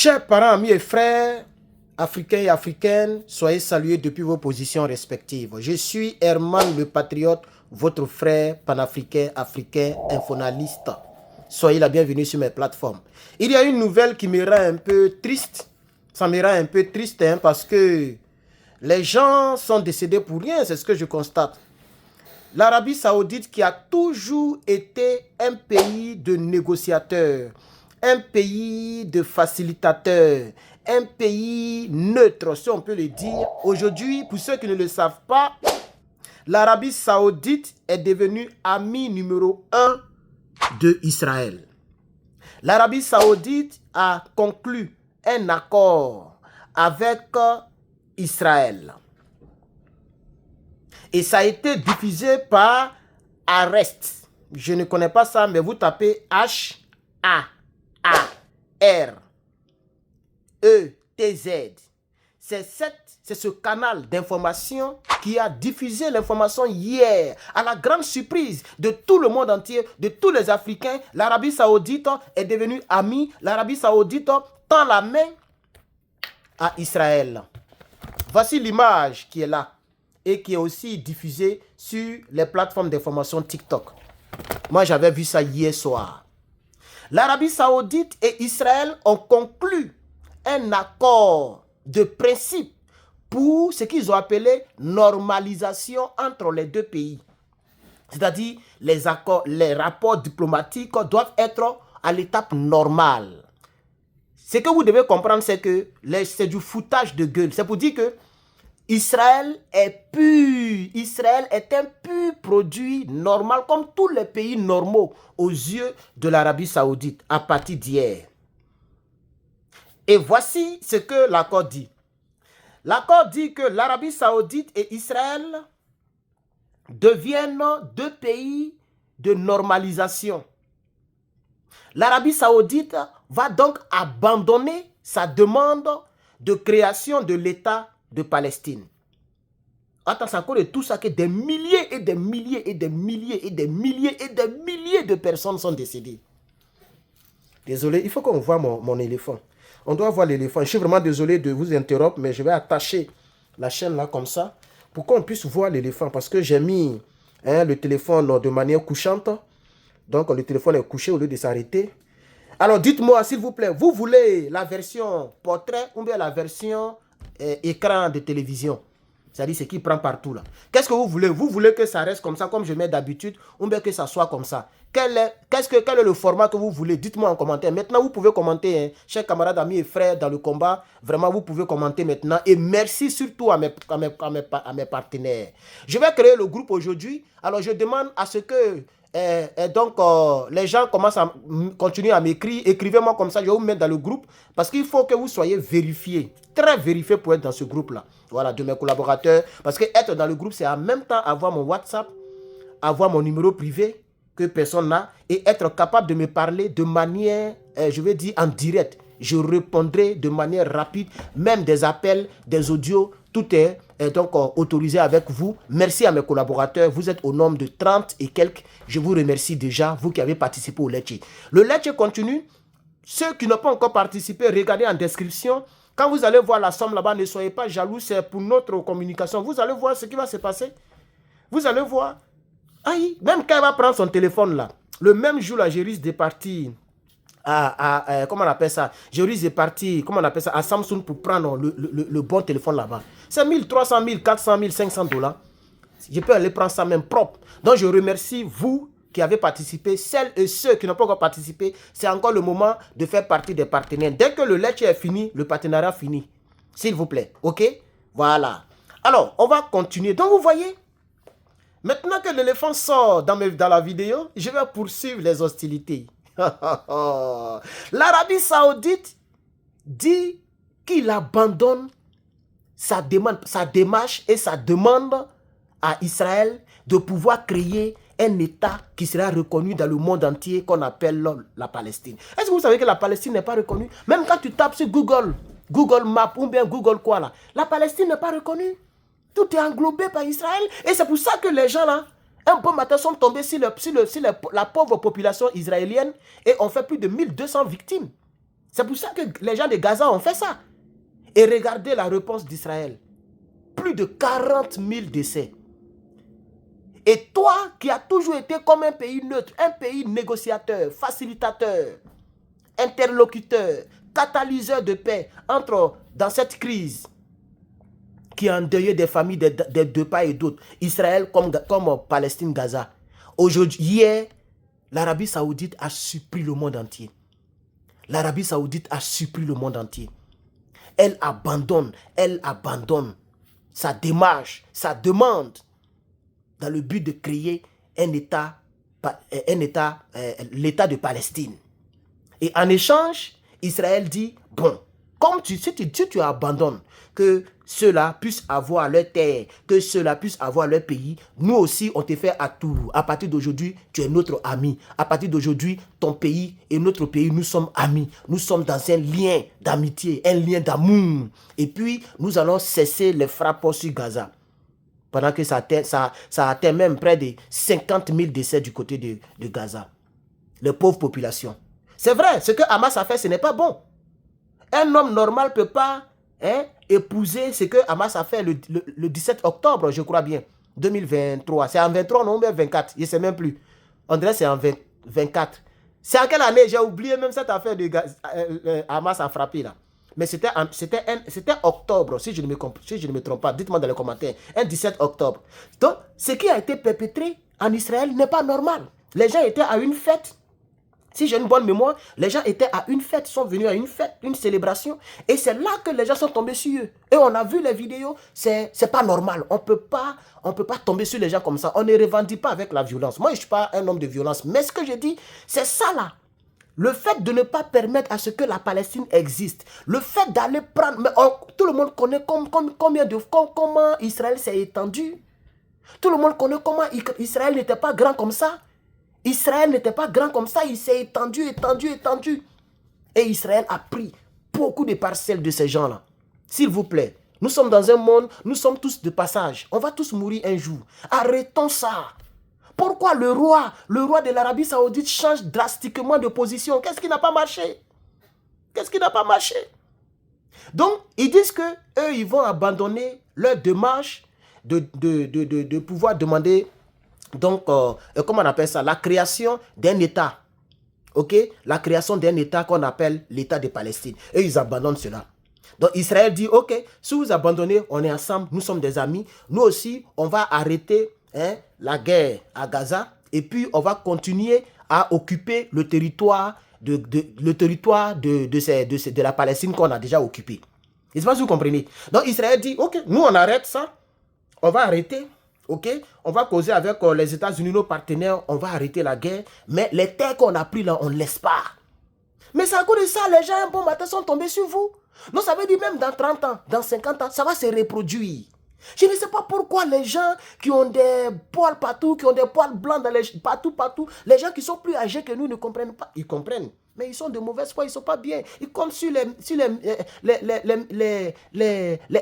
Chers parents, amis et frères, africains et africaines, soyez salués depuis vos positions respectives. Je suis Herman le Patriote, votre frère panafricain, africain, infonaliste. Soyez la bienvenue sur mes plateformes. Il y a une nouvelle qui me rend un peu triste. Ça me rend un peu triste parce que les gens sont décédés pour rien, c'est ce que je constate. L'Arabie Saoudite qui a toujours été un pays de négociateurs, un pays de facilitateurs, un pays neutre, si on peut le dire. Aujourd'hui, pour ceux qui ne le savent pas, l'Arabie Saoudite est devenue ami numéro 1 de Israël. L'Arabie Saoudite a conclu un accord avec Israël. Et ça a été diffusé par Arrest. Je ne connais pas ça, mais vous tapez H-A-A-R-E-T-Z. C'est ce canal d'information qui a diffusé l'information hier, à la grande surprise de tout le monde entier, de tous les Africains. L'Arabie Saoudite est devenue amie. L'Arabie Saoudite tend la main à Israël. Voici l'image qui est là et qui est aussi diffusée sur les plateformes d'information TikTok. Moi, j'avais vu ça hier soir. L'Arabie Saoudite et Israël ont conclu un accord de principe pour ce qu'ils ont appelé normalisation entre les deux pays. C'est-à-dire, les rapports diplomatiques doivent être à l'étape normale. Ce que vous devez comprendre, c'est que c'est du foutage de gueule. C'est pour dire que Israël est pur. Israël est un pur produit normal, comme tous les pays normaux aux yeux de l'Arabie Saoudite à partir d'hier. Et voici ce que l'accord dit. L'accord dit que l'Arabie Saoudite et Israël deviennent deux pays de normalisation. L'Arabie Saoudite va donc abandonner sa demande de création de l'État de Palestine. Attends, c'est encore de tout ça que des milliers et des milliers et des milliers et des milliers et des milliers de personnes sont décédées. Désolé, il faut qu'on voit mon éléphant. On doit voir l'éléphant. Je suis vraiment désolé de vous interrompre, mais je vais attacher la chaîne là comme ça pour qu'on puisse voir l'éléphant. Parce que j'ai mis le téléphone de manière couchante. Donc le téléphone est couché au lieu de s'arrêter. Alors dites-moi s'il vous plaît, vous voulez la version portrait ou bien la version écran de télévision? C'est-à-dire ce qui prend partout là. Qu'est-ce que vous voulez? Vous voulez que ça reste comme ça, comme je mets d'habitude, ou bien que ça soit comme ça? Quel est le format que vous voulez? Dites-moi en commentaire. Maintenant, vous pouvez commenter, hein. Chers camarades, amis et frères dans le combat. Vraiment, vous pouvez commenter maintenant. Et merci surtout à mes partenaires. Je vais créer le groupe aujourd'hui. Alors, je demande à ce que les gens commencent à continuer à m'écrire. Écrivez-moi comme ça, je vais vous mettre dans le groupe. Parce qu'il faut que vous soyez vérifiés. Très vérifiés pour être dans ce groupe-là. Voilà, de mes collaborateurs. Parce que être dans le groupe, c'est en même temps avoir mon WhatsApp, avoir mon numéro privé que personne n'a et être capable de me parler de manière, je vais dire, en direct. Je répondrai de manière rapide, même des appels, des audios, tout est donc autorisé avec vous. Merci à mes collaborateurs, vous êtes au nombre de 30 et quelques. Je vous remercie déjà, vous qui avez participé au Lecce. Le Lecce continue. Ceux qui n'ont pas encore participé, regardez en description. Quand vous allez voir la somme là-bas, ne soyez pas jaloux, c'est pour notre communication. Vous allez voir ce qui va se passer. Vous allez voir. Aïe, même quand il va prendre son téléphone là, le même jour là, je risque de partir comment on appelle ça? Je risque de partir, comment on appelle ça? À Samsung pour prendre le bon téléphone là-bas. C'est 1300, 1400, 1500 $. Je peux aller prendre ça même propre. Donc je remercie vous qui avez participé, celles et ceux qui n'ont pas encore participé. C'est encore le moment de faire partie des partenaires. Dès que le Lecce est fini, le partenariat finit. S'il vous plaît, ok? Voilà. Alors, on va continuer. Donc vous voyez, maintenant que l'éléphant sort dans la vidéo, je vais poursuivre les hostilités. L'Arabie Saoudite dit qu'il abandonne sa démarche et sa demande à Israël de pouvoir créer un État qui sera reconnu dans le monde entier qu'on appelle la Palestine. Est-ce que vous savez que la Palestine n'est pas reconnue? Même quand tu tapes sur Google Maps ou bien Google quoi là, la Palestine n'est pas reconnue. Tout est englobé par Israël. Et c'est pour ça que les gens là, un bon matin, sont tombés sur la pauvre population israélienne et ont fait plus de 1200 victimes. C'est pour ça que les gens de Gaza ont fait ça. Et regardez la réponse d'Israël. Plus de 40 000 décès. Et toi qui as toujours été comme un pays neutre, un pays négociateur, facilitateur, interlocuteur, catalyseur de paix, entre dans cette crise qui a endeuillé des familles de deux part et d'autre, Israël comme Palestine, Gaza. Aujourd'hui, hier, l'Arabie Saoudite a surpris le monde entier. L'Arabie Saoudite a surpris le monde entier. Elle abandonne sa démarche, sa demande dans le but de créer l'État de Palestine. Et en échange, Israël dit, bon, comme si tu abandonnes, que ceux-là puissent avoir leur terre, que ceux-là puissent avoir leur pays, nous aussi, on te fait à tout. À partir d'aujourd'hui, tu es notre ami. À partir d'aujourd'hui, ton pays et notre pays, nous sommes amis. Nous sommes dans un lien d'amitié, un lien d'amour. Et puis, nous allons cesser les frappes sur Gaza. Pendant que ça atteint même près de 50 000 décès du côté de Gaza. Les pauvres populations. C'est vrai, ce que Hamas a fait, ce n'est pas bon. Un homme normal ne peut pas épouser ce que Hamas a fait le 17 octobre, je crois bien, 2023. C'est en 23, non, mais 24, je ne sais même plus. On dirait que c'est en 24. C'est en quelle année? J'ai oublié même cette affaire de Hamas a frappé là. Mais c'était octobre, si je ne me trompe pas. Dites-moi dans les commentaires. Un 17 octobre. Donc, ce qui a été perpétré en Israël n'est pas normal. Les gens étaient à une fête. Si j'ai une bonne mémoire, les gens étaient à une fête, sont venus à une fête, une célébration. Et c'est là que les gens sont tombés sur eux. Et on a vu les vidéos, c'est pas normal. On peut pas tomber sur les gens comme ça. On ne revendique pas avec la violence. Moi, je ne suis pas un homme de violence. Mais ce que je dis, c'est ça là. Le fait de ne pas permettre à ce que la Palestine existe, le fait d'aller prendre... Mais tout le monde connaît comment Israël s'est étendu. Tout le monde connaît comment Israël n'était pas grand comme ça. Israël n'était pas grand comme ça, il s'est étendu. Et Israël a pris beaucoup de parcelles de ces gens-là. S'il vous plaît, nous sommes dans un monde, nous sommes tous de passage. On va tous mourir un jour. Arrêtons ça. Pourquoi le roi de l'Arabie Saoudite change drastiquement de position? Qu'est-ce qui n'a pas marché? Donc, ils disent que eux, ils vont abandonner leur démarche de pouvoir demander, donc, comment on appelle ça? La création d'un État. Ok? La création d'un État qu'on appelle l'État de Palestine. Et ils abandonnent cela. Donc, Israël dit, ok, si vous abandonnez, on est ensemble, nous sommes des amis. Nous aussi, on va arrêter la guerre à Gaza. Et puis, on va continuer à occuper le territoire de la Palestine qu'on a déjà occupé. Je ne sais pas si vous comprenez. Donc, Israël dit, ok, nous, on arrête ça. On va arrêter. Ok, on va causer avec les États-Unis, nos partenaires, on va arrêter la guerre. Mais les terres qu'on a prises là, on ne laisse pas. Mais c'est à cause de ça, les gens, un bon matin, sont tombés sur vous. Donc ça veut dire même dans 30 ans, dans 50 ans, ça va se reproduire. Je ne sais pas pourquoi les gens qui ont des poils partout, qui ont des poils blancs partout, les gens qui sont plus âgés que nous ne comprennent pas. Ils comprennent, mais ils sont de mauvaise foi, ils ne sont pas bien. Ils comptent sur les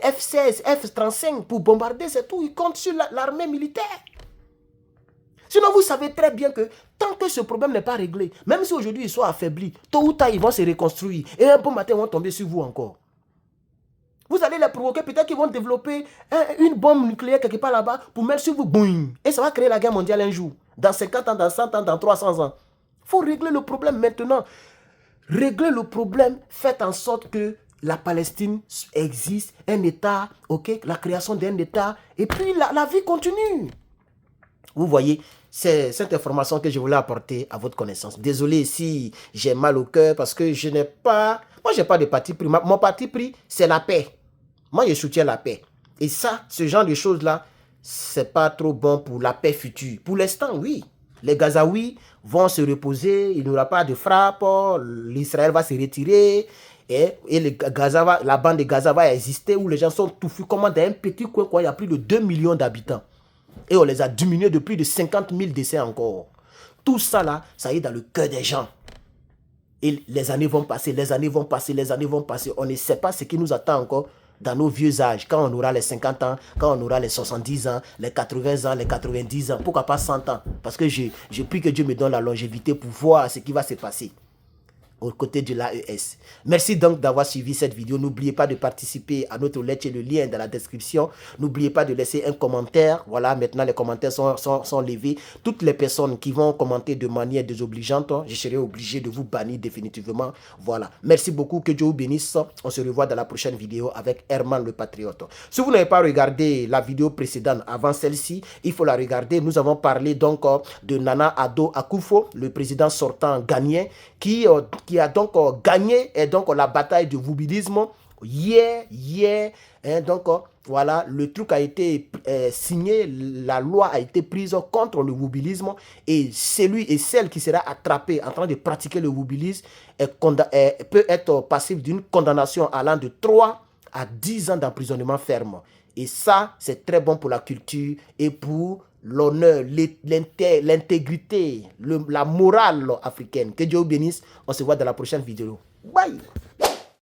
F-16, F-35 pour bombarder, c'est tout. Ils comptent sur l'armée militaire. Sinon, vous savez très bien que tant que ce problème n'est pas réglé, même si aujourd'hui ils sont affaiblis, tôt ou tard ils vont se reconstruire. Et un bon matin, ils vont tomber sur vous encore. Vous allez les provoquer, peut-être qu'ils vont développer une bombe nucléaire quelque part là-bas pour mettre sur vous, boum. Et ça va créer la guerre mondiale un jour. Dans 50 ans, dans 100 ans, dans 300 ans. Il faut régler le problème maintenant. Régler le problème, faites en sorte que la Palestine existe, un État, ok, la création d'un État, et puis la vie continue. Vous voyez, c'est cette information que je voulais apporter à votre connaissance. Désolé si j'ai mal au cœur parce que je n'ai pas... Moi, je n'ai pas de parti pris. Mon parti pris, c'est la paix. Moi, je soutiens la paix. Et ça, ce genre de choses-là, c'est pas trop bon pour la paix future. Pour l'instant, oui. Les Gazaouis vont se reposer, il n'y aura pas de frappe, l'Israël va se retirer, et la bande de Gaza va exister où les gens sont touffus comme dans un petit coin, il y a plus de 2 millions d'habitants. Et on les a diminués de plus de 50 000 décès encore. Tout ça là, ça y est dans le cœur des gens. Et les années vont passer, On ne sait pas ce qui nous attend encore dans nos vieux âges. Quand on aura les 50 ans, quand on aura les 70 ans, les 80 ans, les 90 ans. Pourquoi pas 100 ans? Parce que je prie que Dieu me donne la longévité pour voir ce qui va se passer. aux côtés de l'AES. Merci donc d'avoir suivi cette vidéo. N'oubliez pas de participer à notre lettre, le lien est dans la description. N'oubliez pas de laisser un commentaire. Voilà, maintenant les commentaires sont levés. Toutes les personnes qui vont commenter de manière désobligeante, je serai obligé de vous bannir définitivement. Voilà, merci beaucoup, que Dieu vous bénisse. On se revoit dans la prochaine vidéo avec Herman le Patriote. Si vous n'avez pas regardé la vidéo précédente avant celle-ci, il faut la regarder. Nous avons parlé donc de Nana Addo Akufo, le président sortant ghanéen, qui a donc gagné donc, la bataille du woubilisme hier. Donc, voilà, le truc a été signé, la loi a été prise contre le woubilisme et celui et celle qui sera attrapé en train de pratiquer le woubilisme peut être passible d'une condamnation allant de 3 à 10 ans d'emprisonnement ferme. Et ça, c'est très bon pour la culture et pour l'honneur, l'intégrité, la morale africaine. Que Dieu vous bénisse. On se voit dans la prochaine vidéo. Bye!